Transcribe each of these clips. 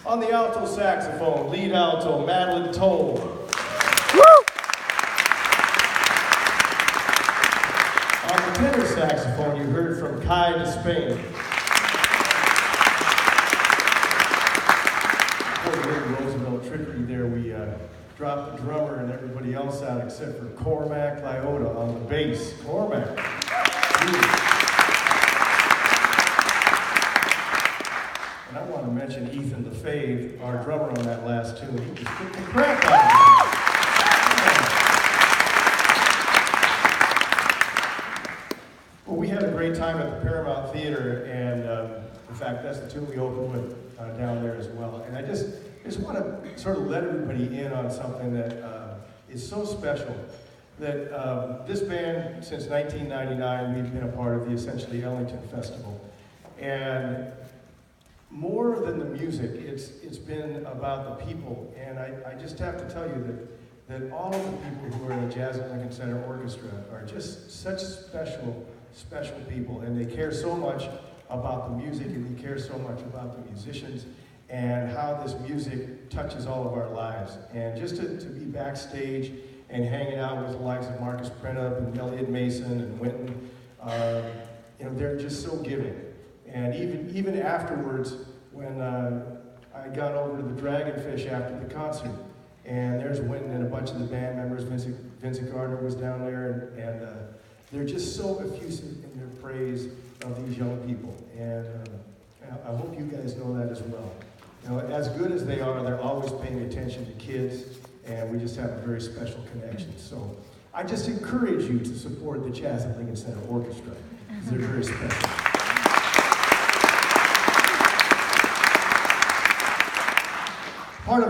On the alto saxophone, lead alto, Madeline Toll. On the tenor saxophone, you heard from Kai de Spain. Before the little Roosevelt trickery there, we dropped the drummer and everybody else out except for Cormac Lyota on the bass. Cormac. And I want to mention Ethan LaFave, our drummer on that last tune. He just kicked the crap out of it. Well, we had a great time at the Paramount Theater, and in fact, that's the tune we opened with down there as well. And I just want to sort of let everybody in on something that is so special. That this band, since 1999, we've been a part of the Essentially Ellington Festival. And more than the music, it's been about the people. And I just have to tell you that all of the people who are in the Jazz at Lincoln Center Orchestra are just such special people. And they care so much about the music, and they care so much about the musicians, and how this music touches all of our lives. And just to be backstage and hanging out with the likes of Marcus Prentup and Elliot Mason and Winton, they're just so giving. And even afterwards, when I got over to the Dragonfish after the concert, and there's Winton and a bunch of the band members, Vincent Gardner was down there, and they're just so effusive in their praise of these young people. And I hope you guys know that as well. As good as they are, they're always paying attention to kids, and we just have a very special connection. So I just encourage you to support the Jazz at Lincoln Center Orchestra, because they're very special. Part of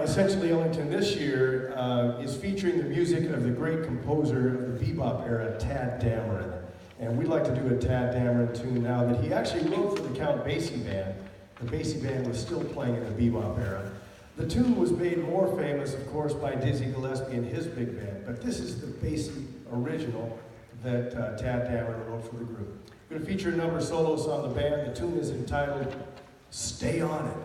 Essentially Ellington this year is featuring the music of the great composer of the bebop era, Tad Dameron. And we'd like to do a Tad Dameron tune now that he actually wrote for the Count Basie Band. The Basie Band was still playing in the bebop era. The tune was made more famous, of course, by Dizzy Gillespie and his big band, but this is the Basie original that Tad Dameron wrote for the group. We're going to feature a number of solos on the band. The tune is entitled Stay On It.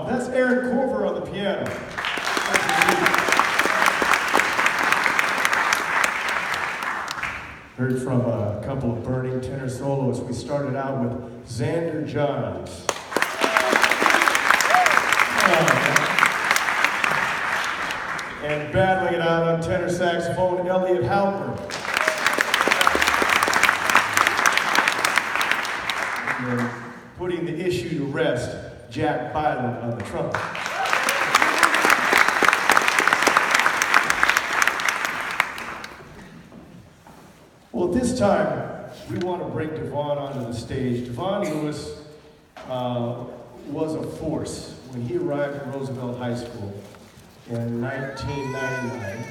That's Aaron Corver on the piano. Heard from a couple of burning tenor solos. We started out with Xander Johns. And battling it out on tenor saxophone, Elliot Halpern. And then putting the issue to rest, Jack Byland on the trumpet. Well, at this time, we want to bring Devon onto the stage. Devon Lewis was a force when he arrived at Roosevelt High School in 1999.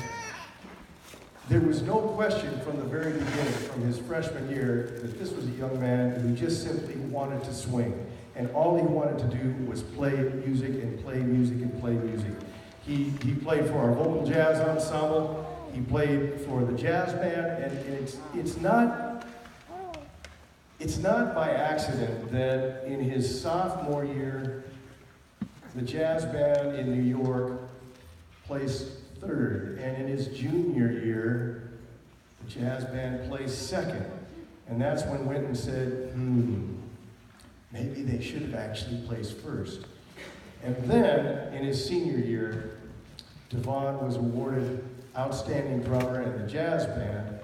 There was no question from the very beginning, from his freshman year, that this was a young man who just simply wanted to swing. And all he wanted to do was play music and play music and play music. He played for our vocal jazz ensemble. He played for the jazz band, and it's not by accident that in his sophomore year, the jazz band in New York placed third, and in his junior year, the jazz band placed second. And that's when Winton said, maybe they should have actually placed first. And then, in his senior year, Devon was awarded Outstanding Drummer, and the jazz band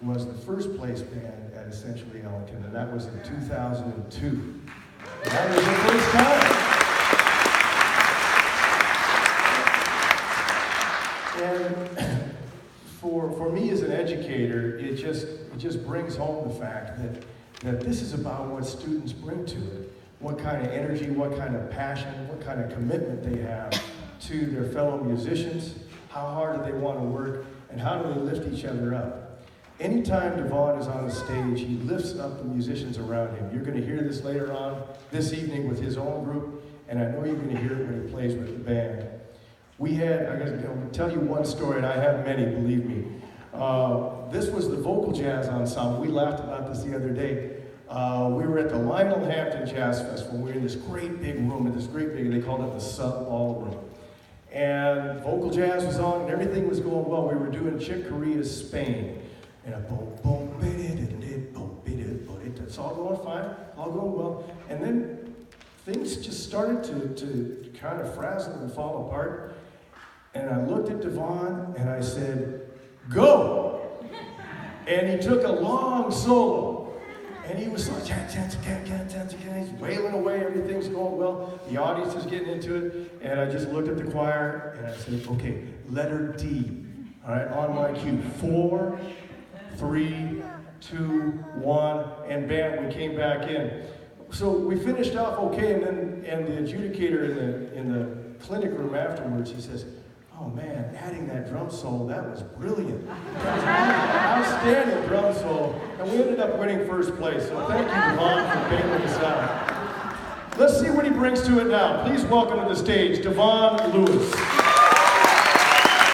was the first place band at Essentially Ellington, and that was in 2002. And that was the first time. And for me as an educator, it just brings home the fact that this is about what students bring to it. What kind of energy, what kind of passion, what kind of commitment they have to their fellow musicians, how hard do they want to work, and how do they lift each other up. Anytime Devon is on the stage, he lifts up the musicians around him. You're going to hear this later on this evening with his own group, and I know you're going to hear it when he plays with the band. I'm going to tell you one story, and I have many, believe me. This was the vocal jazz ensemble. We laughed about this the other day. We were at the Lionel Hampton Jazz Festival. We were in this great big room, they called it the Sub Ballroom. And vocal jazz was on, and everything was going well. We were doing Chick Corea's Spain. And it's all going fine, all going well. And then things just started to kind of frazzle and fall apart. And I looked at Devon and I said, go! And he took a long solo. And he was like, he's wailing away, everything's going well. The audience is getting into it. And I just looked at the choir and I said, okay, letter D. All right, on my cue. 4, 3, 2, 1, and bam, we came back in. So we finished off okay, and the adjudicator in the clinic room afterwards, he says, oh man, adding that drum solo, that was brilliant. That was an outstanding drum solo. And we ended up winning first place. So thank you, Devon, for bailing us out. Let's see what he brings to it now. Please welcome to the stage, Devon Lewis.